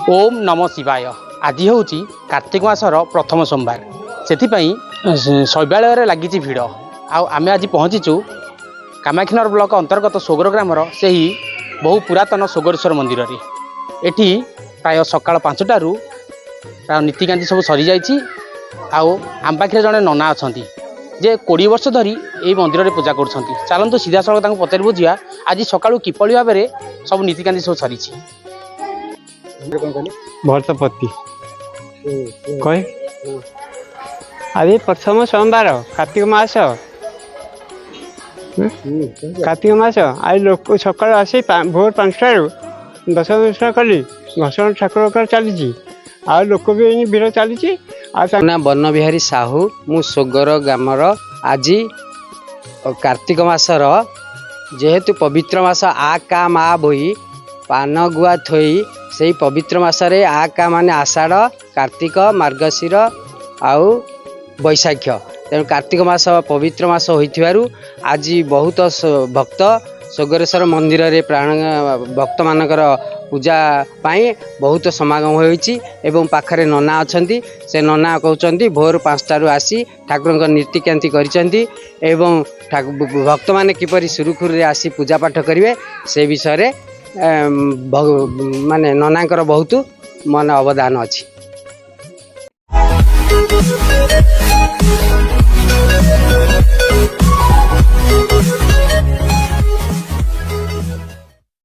ओम नमः शिवाय। आज हूँ कार्तिक मासर प्रथम सोमवार से शैवालय लगी भिड़ आम आज पहुँचीचु कामाक्षीनगर ब्लॉक अंतर्गत सोगर ग्रामर से ही बहु पुरातन सोगरेश्वर मंदिर रे। एठी प्राय सकाळ 5टारू प्राय नीतिकांति सब सरी जाइछि। आम पाखे जड़े नना अच्छा जे 20 वर्ष धरी यही मंदिर में पूजा कर चलतु सीधा सड़क पचार बुझा आज सकाळू किपरि भाव में सब नीतिकांति सब सरी। भरतपति कहे आज प्रथम सोमवार कार्तिक मास आज लोक सकाल आसी भोर 5टारू दश दर्शन कली घसण ठाकुर चली आ लोक भी भिड़ चली। बन बिहारी साहू मु सोगर ग्रामर आज कार्तिक मासर जेहेतु पवित्र मास आ का मा बोई पान गुआ थोई से पवित्र मासरे आ का माने आषाढ़ कार्तिक मार्गशीर आउ बैशाख तेणु कार्तिक मास पवित्र मास होइथिबारु आज बहुत भक्त सोगरेश्वर मंदिर रे प्राण भक्त मानकर पूजा पाई बहुत समागम होइछि एवं पाखरे नना अछंती से नना कहउचंती भोर 5टारू आसी ठाकुरଙ୍କ नीतिकांति करिसंती एवं भक्त माने किपरि सुरुखुर रे आसी पूजा पाठ करिवे से विषय रे माने ननांकर बहुत मन अवदान अछि।